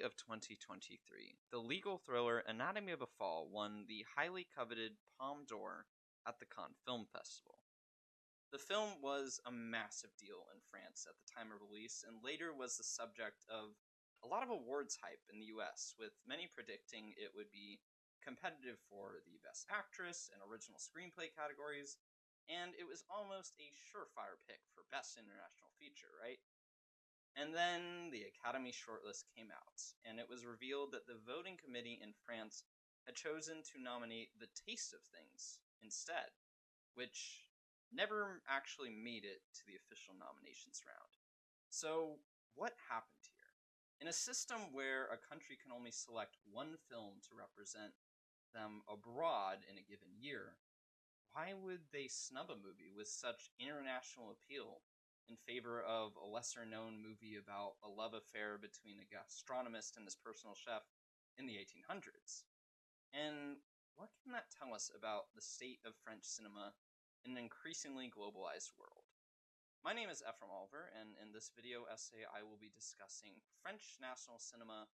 of 2023, the legal thriller Anatomy of a Fall won the highly coveted Palme d'Or at the Cannes Film Festival. The film was a massive deal in France at the time of release, and later was the subject of a lot of awards hype in the US, with many predicting it would be competitive for the Best Actress and Original Screenplay categories, and it was almost a surefire pick for Best International Feature, right? And then the Academy shortlist came out, and it was revealed that the voting committee in France had chosen to nominate The Taste of Things instead, which never actually made it to the official nominations round. So, what happened here? In a system where a country can only select one film to represent them abroad in a given year, why would they snub a movie with such international appeal in favor of a lesser-known movie about a love affair between a gastronomist and his personal chef in the 1800s? And what can that tell us about the state of French cinema in an increasingly globalized world? My name is Ephram Oliver, and in this video essay I will be discussing French national cinema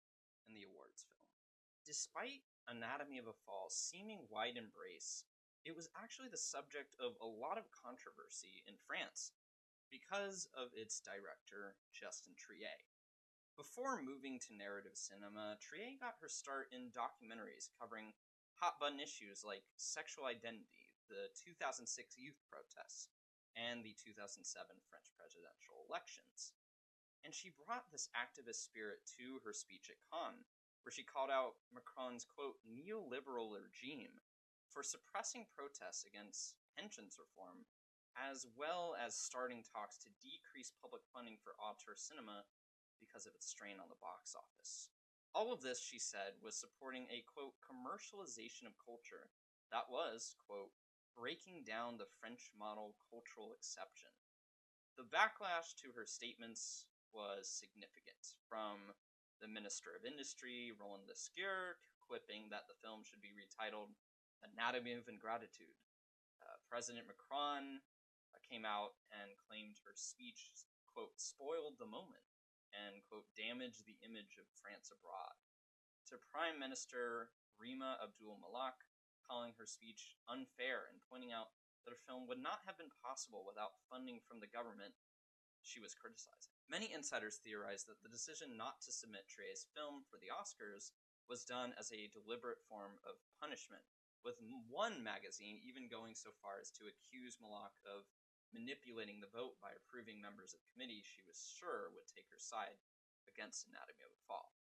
and the awards film. Despite Anatomy of a Fall seeming wide embrace, it was actually the subject of a lot of controversy in France because of its director, Justin Triet. Before moving to narrative cinema, Triet got her start in documentaries covering hot-button issues like sexual identity, the 2006 youth protests, and the 2007 French presidential elections. And she brought this activist spirit to her speech at Cannes, where she called out Macron's, quote, neoliberal regime for suppressing protests against pensions reform, as well as starting talks to decrease public funding for auteur cinema because of its strain on the box office. All of this, she said, was supporting a, quote, commercialization of culture that was, quote, breaking down the French model cultural exception. The backlash to her statements was significant, from the Minister of Industry, Roland Lescure, quipping that the film should be retitled Anatomy of Ingratitude. President Macron came out and claimed her speech, quote, spoiled the moment, and, quote, damaged the image of France abroad. To Prime Minister Rima Abdul Malak, calling her speech unfair and pointing out that her film would not have been possible without funding from the government she was criticizing. Many insiders theorized that the decision not to submit Triet's film for the Oscars was done as a deliberate form of punishment, with one magazine even going so far as to accuse Malak of manipulating the vote by approving members of committees she was sure would take her side against Anatomy of a Fall.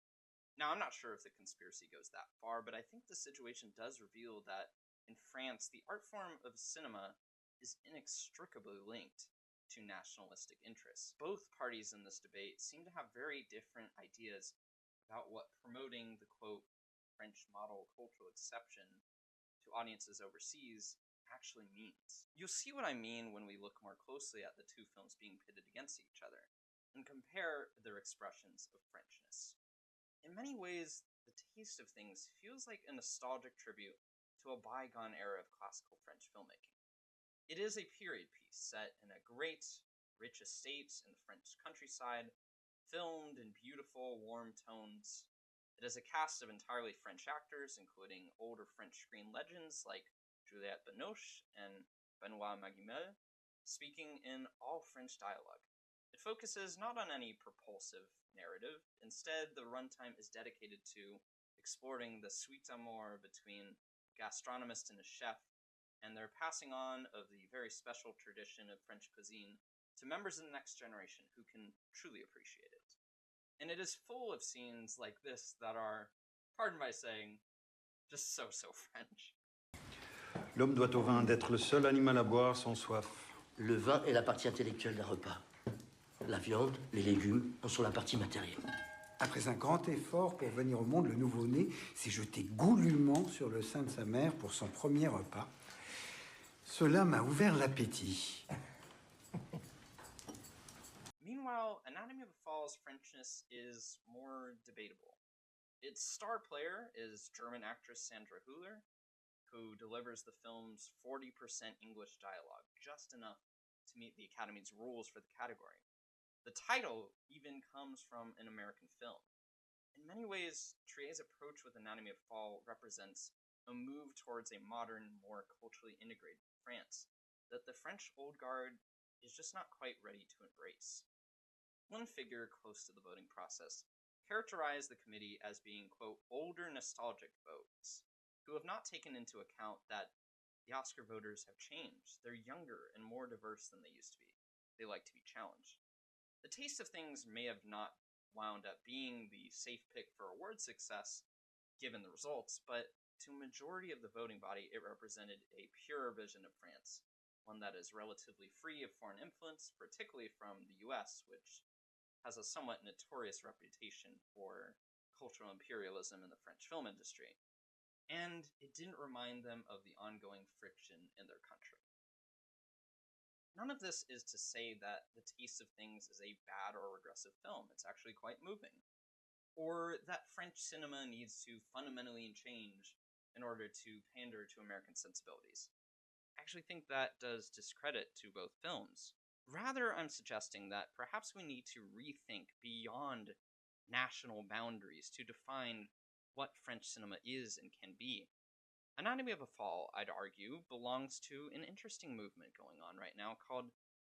Now, I'm not sure if the conspiracy goes that far, but I think the situation does reveal that in France, the art form of cinema is inextricably linked to nationalistic interests. Both parties in this debate seem to have very different ideas about what promoting the, quote, French model cultural exception to audiences overseas actually means. You'll see what I mean when we look more closely at the two films being pitted against each other and compare their expressions of Frenchness. In many ways, The Taste of Things feels like a nostalgic tribute to a bygone era of classical French filmmaking. It is a period piece set in a great, rich estate in the French countryside, filmed in beautiful, warm tones. It has a cast of entirely French actors, including older French screen legends like Juliette Binoche and Benoît Magimel, speaking in all French dialogue. It focuses not on any propulsive narrative. Instead, the runtime is dedicated to exploring the sweet amour between a gastronomist and a chef, and their passing on of the very special tradition of French cuisine to members of the next generation who can truly appreciate it. And it is full of scenes like this that are, pardon my saying, just so French. L'homme doit au vin d'être le seul animal à boire sans soif. Le vin est la partie intellectuelle d'un repas. La viande, les légumes en sont la partie matérielle. Après un grand effort pour venir au monde, le nouveau-né s'est jeté goulûment sur le sein de sa mère pour son premier repas. Cela m'a ouvert l'appétit. Meanwhile, Anatomy of a Fall's Frenchness is more debatable. Its star player is German actress Sandra Hüller, who delivers the film's 40% English dialogue, just enough to meet the Academy's rules for the category. The title even comes from an American film. In many ways, Trier's approach with Anatomy of Fall represents a move towards a modern, more culturally integrated France that the French old guard is just not quite ready to embrace. One figure close to the voting process characterized the committee as being, quote, older nostalgic votes, who have not taken into account that the Oscar voters have changed. They're younger and more diverse than they used to be. They like to be challenged. The taste of things may have not wound up being the safe pick for award success, given the results, but to a majority of the voting body, it represented a pure vision of France, one that is relatively free of foreign influence, particularly from the US, which has a somewhat notorious reputation for cultural imperialism in the French film industry. And it didn't remind them of the ongoing friction in their country. None of this is to say that The Taste of Things is a bad or regressive film. It's actually quite moving. Or that French cinema needs to fundamentally change in order to pander to American sensibilities. I actually think that does discredit to both films. Rather, I'm suggesting that perhaps we need to rethink beyond national boundaries to define what French cinema is and can be. Anatomy of a Fall, I'd argue, belongs to an interesting movement going on right now called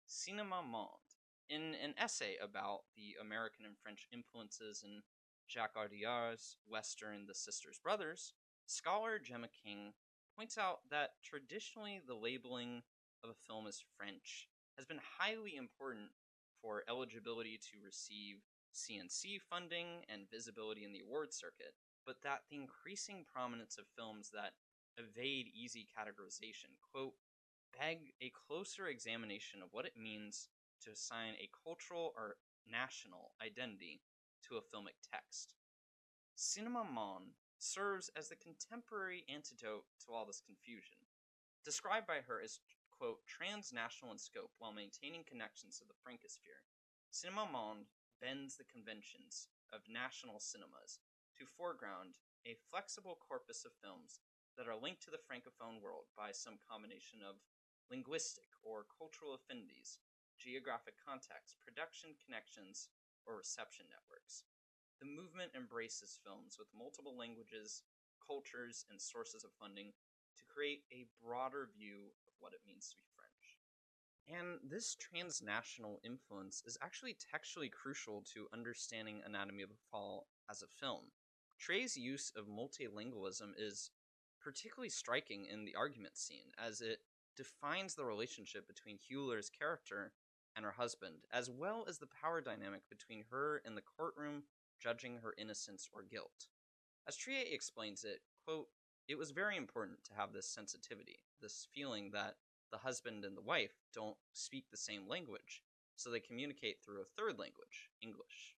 Cinéma Monde. In an essay about the American and French influences in Jacques Audiard's Western The Sisters Brothers, scholar Gemma King points out that traditionally the labeling of a film as French has been highly important for eligibility to receive CNC funding and visibility in the award circuit, but that the increasing prominence of films that evade easy categorization, quote, beg a closer examination of what it means to assign a cultural or national identity to a filmic text. Cinéma Monde serves as the contemporary antidote to all this confusion, described by her as, quote, transnational in scope while maintaining connections to the Francosphere. Cinéma Monde bends the conventions of national cinemas to foreground a flexible corpus of films that are linked to the Francophone world by some combination of linguistic or cultural affinities, geographic context, production connections, or reception networks. The movement embraces films with multiple languages, cultures, and sources of funding to create a broader view of what it means to be French. And this transnational influence is actually textually crucial to understanding Anatomy of a Fall as a film. Trey's use of multilingualism is particularly striking in the argument scene, as it defines the relationship between Hewler's character and her husband, as well as the power dynamic between her and the courtroom judging her innocence or guilt. As Trier explains it, quote, it was very important to have this sensitivity, this feeling that the husband and the wife don't speak the same language, so they communicate through a third language, English.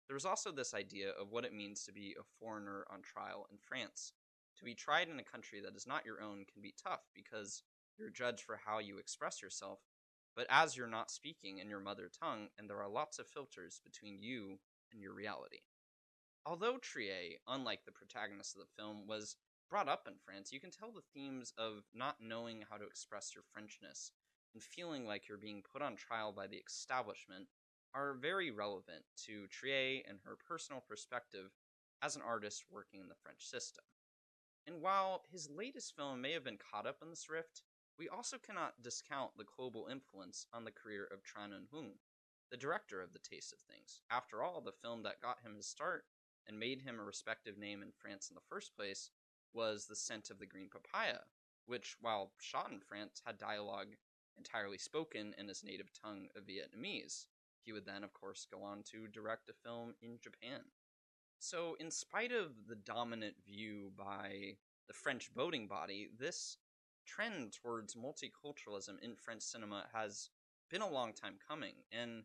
There was also this idea of what it means to be a foreigner on trial in France. To be tried in a country that is not your own can be tough because you're judged for how you express yourself, but as you're not speaking in your mother tongue, and there are lots of filters between you and your reality. Although Trier, unlike the protagonist of the film, was brought up in France, you can tell the themes of not knowing how to express your Frenchness and feeling like you're being put on trial by the establishment are very relevant to Trier and her personal perspective as an artist working in the French system. And while his latest film may have been caught up in this rift, we also cannot discount the global influence on the career of Tran Un-Hung, the director of The Taste of Things. After all, the film that got him his start and made him a respected name in France in the first place was The Scent of the Green Papaya, which, while shot in France, had dialogue entirely spoken in his native tongue of Vietnamese. He would then, of course, go on to direct a film in Japan. So, in spite of the dominant view by the French voting body, this trend towards multiculturalism in French cinema has been a long time coming, and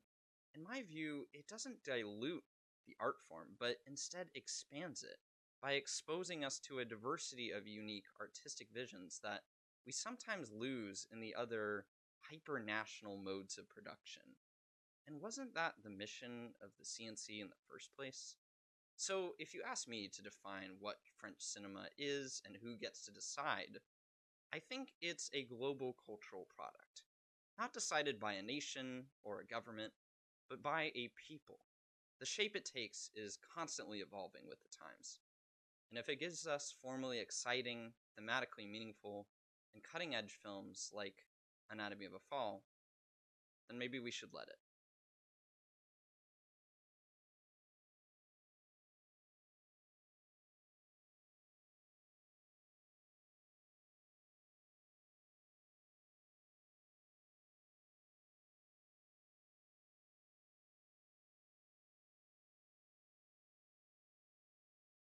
in my view, it doesn't dilute the art form, but instead expands it by exposing us to a diversity of unique artistic visions that we sometimes lose in the other hyper-national modes of production. And wasn't that the mission of the CNC in the first place? So, if you ask me to define what French cinema is and who gets to decide, I think it's a global cultural product, not decided by a nation or a government, but by a people. The shape it takes is constantly evolving with the times, and if it gives us formally exciting, thematically meaningful, and cutting-edge films like Anatomy of a Fall, then maybe we should let it.